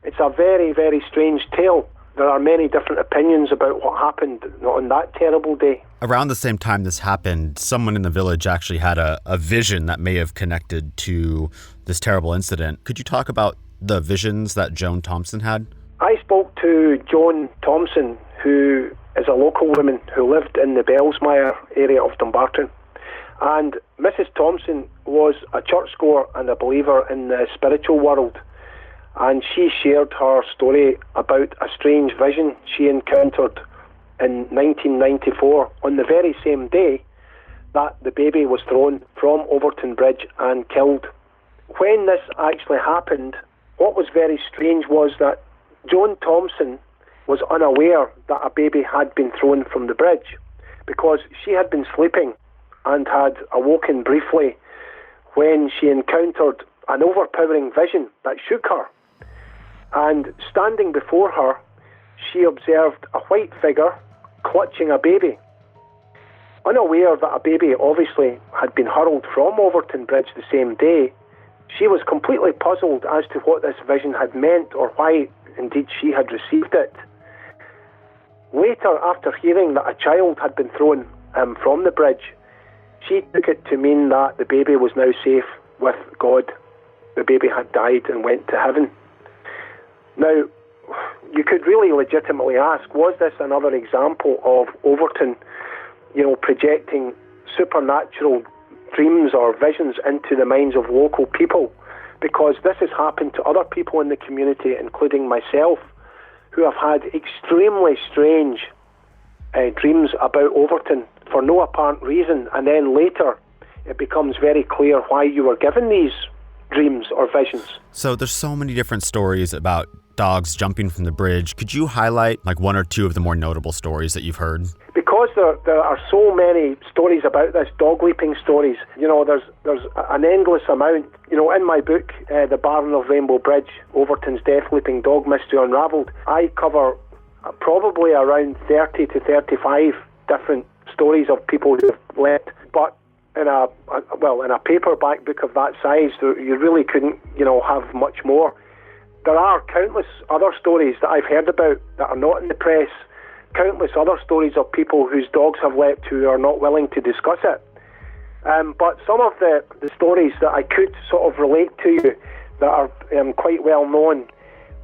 It's a very, very strange tale. There are many different opinions about what happened on that terrible day. Around the same time this happened, someone in the village actually had a vision that may have connected to this terrible incident. Could you talk about the visions that Joan Thompson had? I spoke to Joan Thompson, who is a local woman who lived in the Bellsmire area of Dumbarton. And Mrs. Thompson was a churchgoer and a believer in the spiritual world. And she shared her story about a strange vision she encountered in 1994 on the very same day that the baby was thrown from Overtoun Bridge and killed. When this actually happened, what was very strange was that Joan Thompson was unaware that a baby had been thrown from the bridge, because she had been sleeping and had awoken briefly when she encountered an overpowering vision that shook her. And standing before her, she observed a white figure clutching a baby. Unaware that a baby obviously had been hurled from Overtoun Bridge the same day, she was completely puzzled as to what this vision had meant, or why indeed she had received it. Later, after hearing that a child had been thrown from the bridge, she took it to mean that the baby was now safe with God. The baby had died and went to heaven. Now, you could really legitimately ask, was this another example of Overtoun, projecting supernatural dreams or visions into the minds of local people, because this has happened to other people in the community, including myself, who have had extremely strange dreams about Overtoun for no apparent reason, and then later it becomes very clear why you were given these dreams or visions. So there's so many different stories about dogs jumping from the bridge. Could you highlight like one or two of the more notable stories that you've heard? Because there are so many stories about this, dog leaping stories, there's an endless amount. In my book, The Baron of Rainbow Bridge, Overtoun's Death Leaping Dog Mystery Unravelled, I cover probably around 30 to 35 different stories of people who have leapt. But in a paperback book of that size, you really couldn't, have much more. There are countless other stories that I've heard about that are not in the press, countless other stories of people whose dogs have leapt who are not willing to discuss it. But some of the stories that I could sort of relate to you that are quite well known,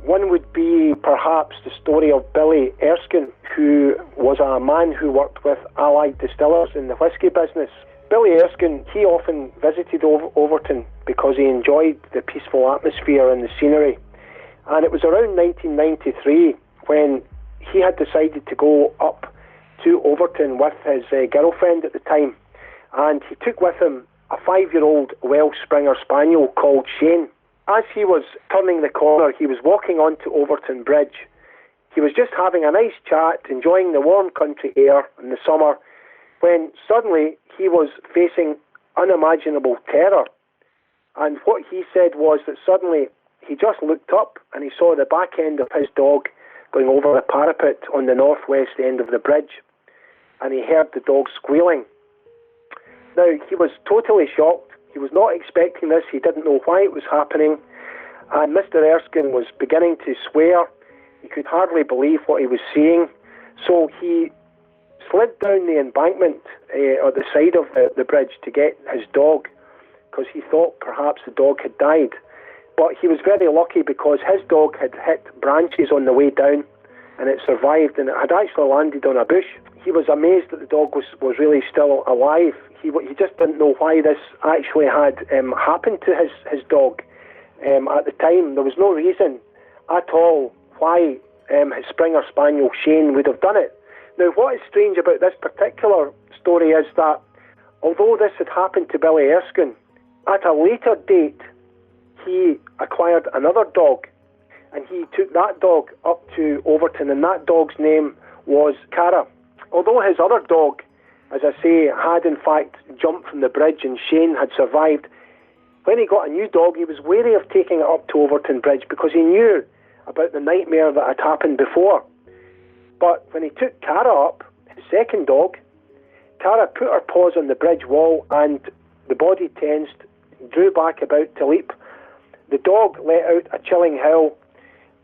one would be perhaps the story of Billy Erskine, who was a man who worked with Allied Distillers in the whisky business. Billy Erskine, he often visited Overtoun because he enjoyed the peaceful atmosphere and the scenery. And it was around 1993 when he had decided to go up to Overtoun with his girlfriend at the time. And he took with him a 5-year-old Welsh Springer Spaniel called Shane. As he was turning the corner, he was walking onto Overtoun Bridge. He was just having a nice chat, enjoying the warm country air in the summer, when suddenly he was facing unimaginable terror. And what he said was that suddenly he just looked up and he saw the back end of his dog going over the parapet on the northwest end of the bridge. And he heard the dog squealing. Now, he was totally shocked. He was not expecting this. He didn't know why it was happening. And Mr. Erskine was beginning to swear. He could hardly believe what he was seeing. So he slid down the embankment at the side of the bridge to get his dog, because he thought perhaps the dog had died. But he was very lucky because his dog had hit branches on the way down and it survived, and it had actually landed on a bush. He was amazed that the dog was really still alive. He just didn't know why this actually had happened to his dog. At the time, there was no reason at all why his Springer Spaniel Shane would have done it. Now, what is strange about this particular story is that although this had happened to Billy Erskine, at a later date, he acquired another dog, and he took that dog up to Overtoun, and that dog's name was Cara. Although his other dog, as I say, had in fact jumped from the bridge and Shane had survived, when he got a new dog, he was wary of taking it up to Overtoun Bridge because he knew about the nightmare that had happened before. But when he took Cara up, his second dog, Cara put her paws on the bridge wall and the body tensed, drew back about to leap. The dog let out a chilling howl,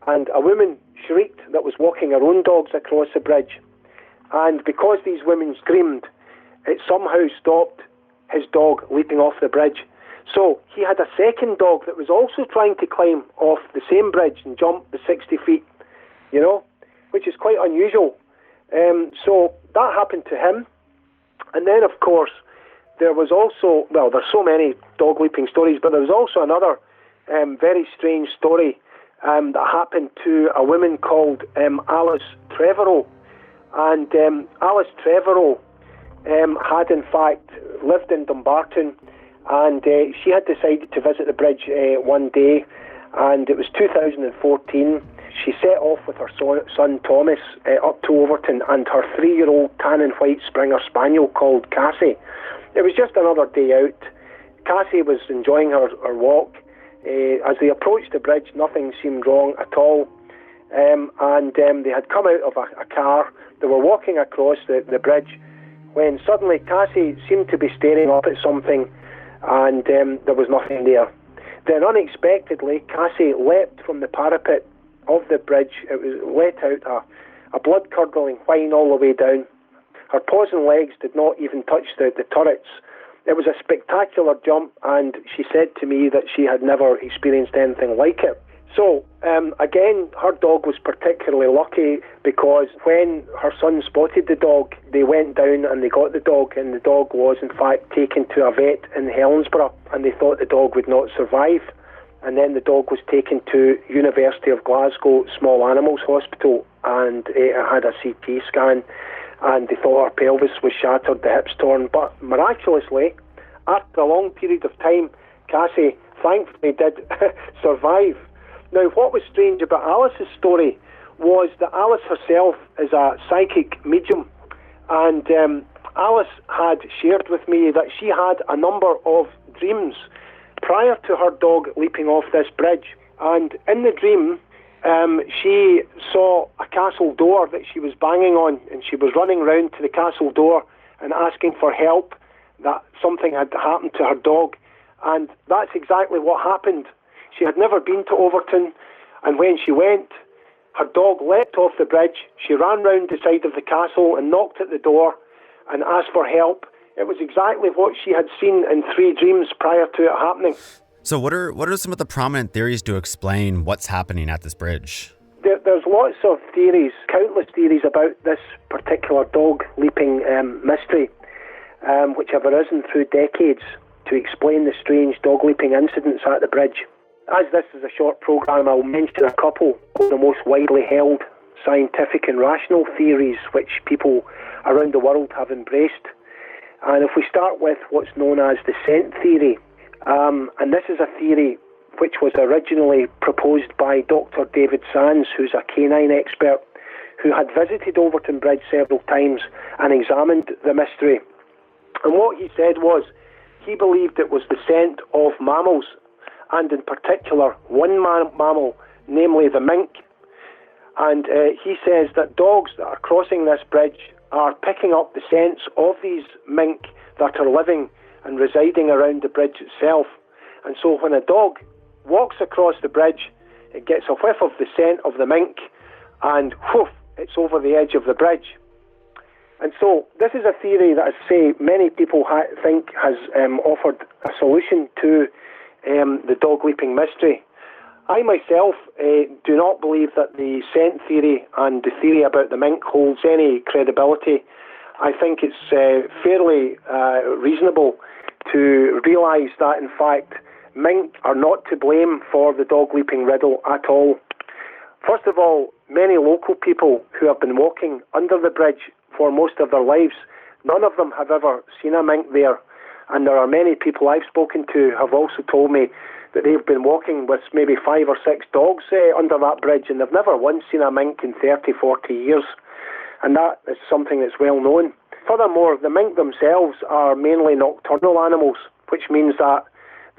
and a woman shrieked that was walking her own dogs across the bridge. And because these women screamed, it somehow stopped his dog leaping off the bridge. So he had a second dog that was also trying to climb off the same bridge and jump the 60 feet, which is quite unusual. So that happened to him. And then, of course, there was also, there's so many dog leaping stories, but there was also another very strange story that happened to a woman called Alice Trevorrow. And Alice Trevorrow had in fact lived in Dumbarton, and she had decided to visit the bridge one day, and it was 2014. She set off with her son Thomas up to Overtoun and her 3-year-old tan and white Springer Spaniel called Cassie. It was just another day out. Cassie was enjoying her walk. As they approached the bridge, nothing seemed wrong at all. And they had come out of a car. They were walking across the bridge when suddenly Cassie seemed to be staring up at something, and there was nothing there. Then unexpectedly, Cassie leapt from the parapet of the bridge. It was let out a blood-curdling whine all the way down. Her paws and legs did not even touch the turrets. It was a spectacular jump, and she said to me that she had never experienced anything like it. So, again, her dog was particularly lucky because when her son spotted the dog, they went down and they got the dog, and the dog was, in fact, taken to a vet in Helensburgh, and they thought the dog would not survive. And then the dog was taken to University of Glasgow Small Animals Hospital, and it had a CT scan, and they thought her pelvis was shattered, the hips torn. But miraculously, after a long period of time, Cassie thankfully did survive. Now, what was strange about Alice's story was that Alice herself is a psychic medium, and Alice had shared with me that she had a number of dreams prior to her dog leaping off this bridge. And in the dream, she saw a castle door that she was banging on, and she was running round to the castle door and asking for help, that something had happened to her dog. And that's exactly what happened. She had never been to Overtoun, and when she went, her dog leapt off the bridge. She ran round the side of the castle and knocked at the door and asked for help. It was exactly what she had seen in 3 dreams prior to it happening. So what are some of the prominent theories to explain what's happening at this bridge? There's lots of theories, countless theories about this particular dog leaping mystery, which have arisen through decades to explain the strange dog leaping incidents at the bridge. As this is a short programme, I'll mention a couple of the most widely held scientific and rational theories which people around the world have embraced. And if we start with what's known as the scent theory, and this is a theory which was originally proposed by Dr. David Sands, who's a canine expert, who had visited Overtoun Bridge several times and examined the mystery. And what he said was, he believed it was the scent of mammals, and in particular one mammal, namely the mink. And he says that dogs that are crossing this bridge are picking up the scents of these mink that are living and residing around the bridge itself. And so when a dog walks across the bridge, it gets a whiff of the scent of the mink, and whoof, it's over the edge of the bridge. And so this is a theory that, I say, many people think has offered a solution to the dog leaping mystery. I myself do not believe that the scent theory and the theory about the mink holds any credibility. I think it's fairly reasonable to realise that, in fact, mink are not to blame for the dog leaping riddle at all. First of all, many local people who have been walking under the bridge for most of their lives, none of them have ever seen a mink there. And there are many people I've spoken to have also told me that they've been walking with maybe 5 or 6 dogs under that bridge, and they've never once seen a mink in 30, 40 years. And that is something that's well known. Furthermore, the mink themselves are mainly nocturnal animals, which means that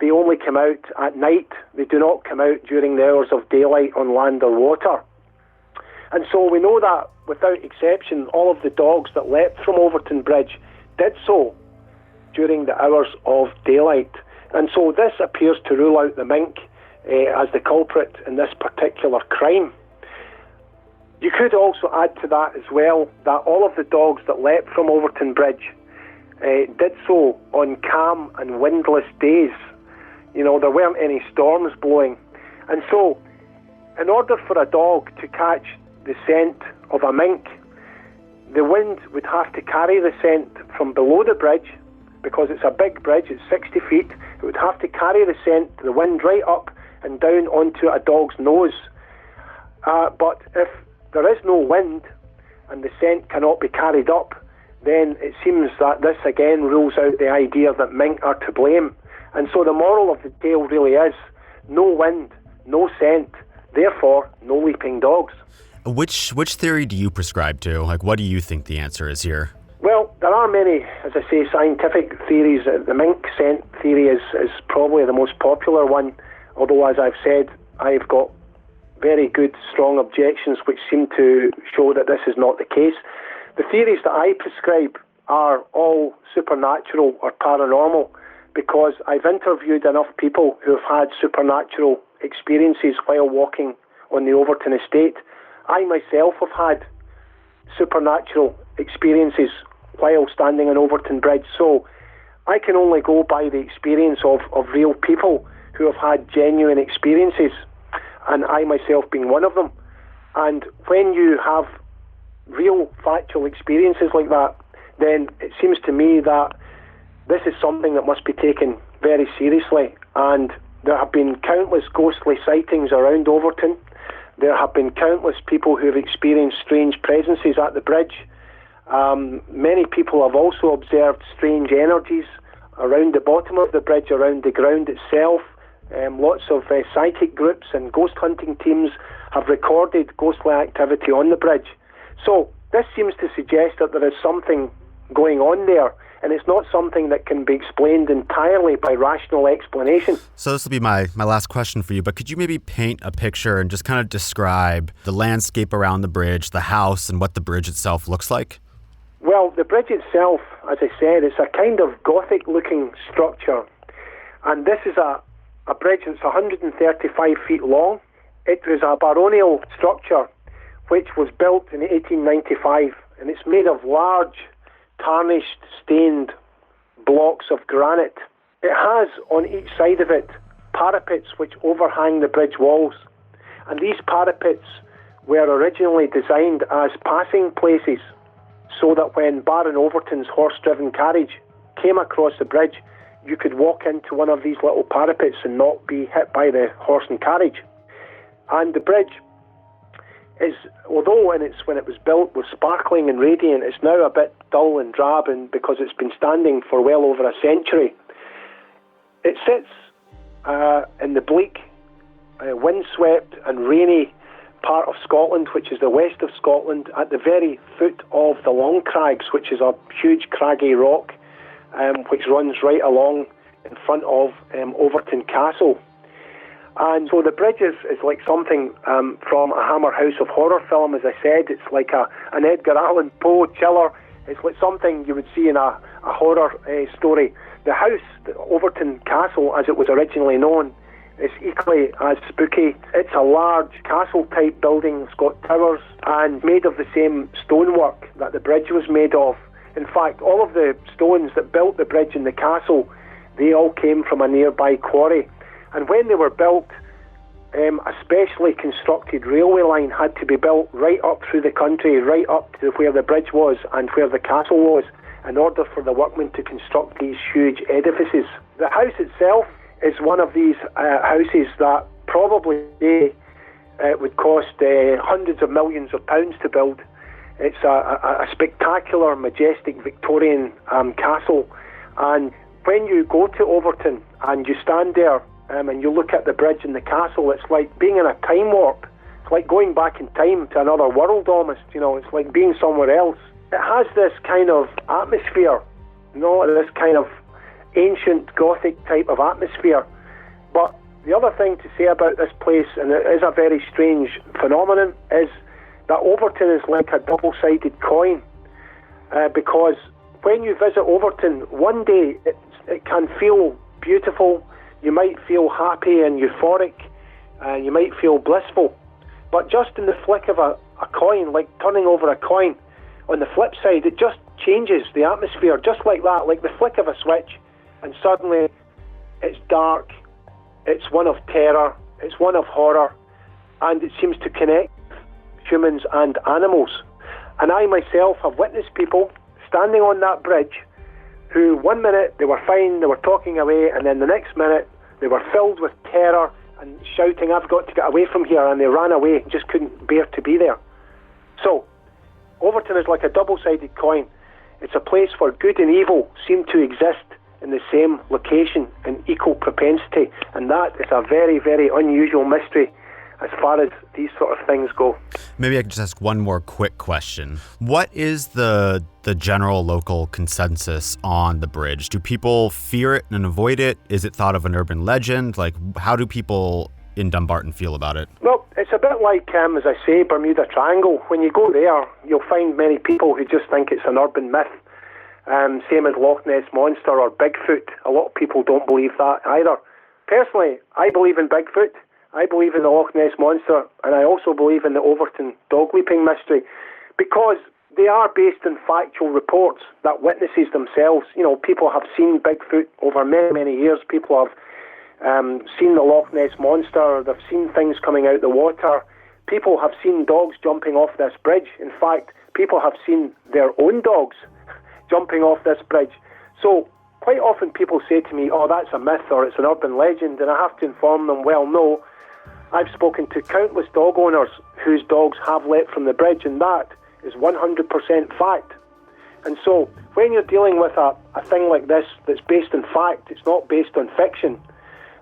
they only come out at night. They do not come out during the hours of daylight on land or water. And so we know that, without exception, all of the dogs that leapt from Overtoun Bridge did so during the hours of daylight. And so this appears to rule out the mink as the culprit in this particular crime. You could also add to that as well that all of the dogs that leapt from Overtoun Bridge did so on calm and windless days. You know, there weren't any storms blowing. And so, in order for a dog to catch the scent of a mink, the wind would have to carry the scent from below the bridge, because it's a big bridge, it's 60 feet. It would have to carry the scent, the wind, right up and down onto a dog's nose. But if there is no wind and the scent cannot be carried up, then it seems that this again rules out the idea that mink are to blame. And so the moral of the tale really is, no wind, no scent, therefore no leaping dogs. Which theory do you prescribe to? Like, what do you think the answer is here? Well, there are many, as I say, scientific theories. The mink scent theory is probably the most popular one, although, as I've said, I've got very good, strong objections which seem to show that this is not the case. The theories that I prescribe are all supernatural or paranormal, because I've interviewed enough people who have had supernatural experiences while walking on the Overtoun estate. I myself have had supernatural experiences while standing on Overtoun Bridge, so I can only go by the experience of real people who have had genuine experiences. and I myself being one of them. And when you have real factual experiences like that, then it seems to me that this is something that must be taken very seriously. And there have been countless ghostly sightings around Overtoun. There have been countless people who have experienced strange presences at the bridge. Many people have also observed strange energies around the bottom of the bridge, around the ground itself. Lots of psychic groups and ghost hunting teams have recorded ghostly activity on the bridge. So this seems to suggest that there is something going on there, and it's not something that can be explained entirely by rational explanation. So this will be my last question for you, but could you maybe paint a picture and just kind of describe the landscape around the bridge, the house, and what the bridge itself looks like? Well, the bridge itself, as I said, it's a kind of Gothic-looking structure, and this is a bridge that's 135 feet long. It was a baronial structure which was built in 1895, and it's made of large, tarnished, stained blocks of granite. It has on each side of it parapets which overhang the bridge walls, and these parapets were originally designed as passing places so that when Baron Overtoun's horse-driven carriage came across the bridge, you could walk into one of these little parapets and not be hit by the horse and carriage. And the bridge is, although when it was built was sparkling and radiant, it's now a bit dull and drab, and because it's been standing for well over a century. It sits in the bleak, windswept and rainy part of Scotland, which is the west of Scotland, at the very foot of the Long Crags, which is a huge craggy rock which runs right along in front of Overtoun Castle. And so the bridge is like something from a Hammer House of Horror film, as I said. It's like an Edgar Allan Poe chiller. It's like something you would see in a horror story. The house, the Overtoun Castle, as it was originally known, is equally as spooky. It's a large castle-type building. It's got towers and made of the same stonework that the bridge was made of. In fact, all of the stones that built the bridge and the castle, they all came from a nearby quarry. And when they were built, a specially constructed railway line had to be built right up through the country, right up to where the bridge was and where the castle was, in order for the workmen to construct these huge edifices. The house itself is one of these houses that probably would cost hundreds of millions of pounds to build. It's a spectacular, majestic Victorian castle. And when you go to Overtoun and you stand there and you look at the bridge and the castle, it's like being in a time warp. It's like going back in time to another world almost, It's like being somewhere else. It has this kind of atmosphere, this kind of ancient Gothic type of atmosphere. But the other thing to say about this place, and it is a very strange phenomenon, is that Overtoun is like a double-sided coin, because when you visit Overtoun, one day it can feel beautiful, you might feel happy and euphoric, and you might feel blissful, but just in the flick of a coin, like turning over a coin, on the flip side, it just changes the atmosphere, just like that, like the flick of a switch, and suddenly it's dark, it's one of terror, it's one of horror, and it seems to connect humans and animals. And I myself have witnessed people standing on that bridge who 1 minute they were fine, they were talking away, and then the next minute they were filled with terror and shouting, "I've got to get away from here," and they ran away, just couldn't bear to be there. So Overtoun is like a double-sided coin. It's a place where good and evil seem to exist in the same location in equal propensity, and that is a very, very unusual mystery as far as these sort of things go. Maybe I could just ask one more quick question. What is the general local consensus on the bridge? Do people fear it and avoid it? Is it thought of an urban legend? Like, how do people in Dumbarton feel about it? Well, it's a bit like, as I say, Bermuda Triangle. When you go there, you'll find many people who just think it's an urban myth. Same as Loch Ness Monster or Bigfoot. A lot of people don't believe that either. Personally, I believe in Bigfoot. I believe in the Loch Ness Monster, and I also believe in the Overtoun dog leaping mystery, because they are based on factual reports that witnesses themselves, people have seen Bigfoot over many, many years. People have seen the Loch Ness Monster, they've seen things coming out the water. People have seen dogs jumping off this bridge. In fact, people have seen their own dogs jumping off this bridge. So quite often people say to me, oh, that's a myth or it's an urban legend, and I have to inform them, well, no, I've spoken to countless dog owners whose dogs have leapt from the bridge, and that is 100% fact. And so when you're dealing with a thing like this that's based on fact, it's not based on fiction,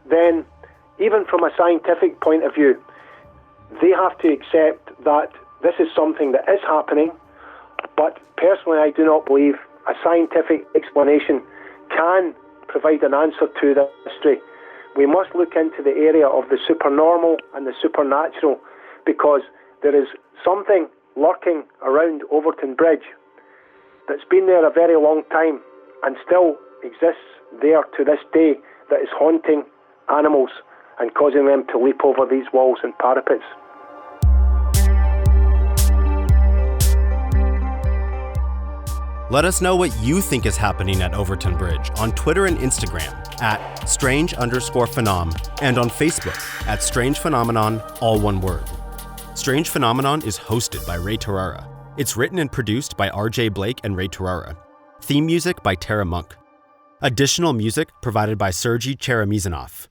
then even from a scientific point of view, they have to accept that this is something that is happening. But personally, I do not believe a scientific explanation can provide an answer to this mystery. We must look into the area of the supernormal and the supernatural, because there is something lurking around Overtoun Bridge that's been there a very long time and still exists there to this day, that is haunting animals and causing them to leap over these walls and parapets. Let us know what you think is happening at Overtoun Bridge on Twitter and Instagram at strange_phenom and on Facebook at Strange Phenomenon, all one word. Strange Phenomenon is hosted by Ray Tarara. It's written and produced by RJ Blake and Ray Tarara. Theme music by Tara Monk. Additional music provided by Sergei Cheremizanov.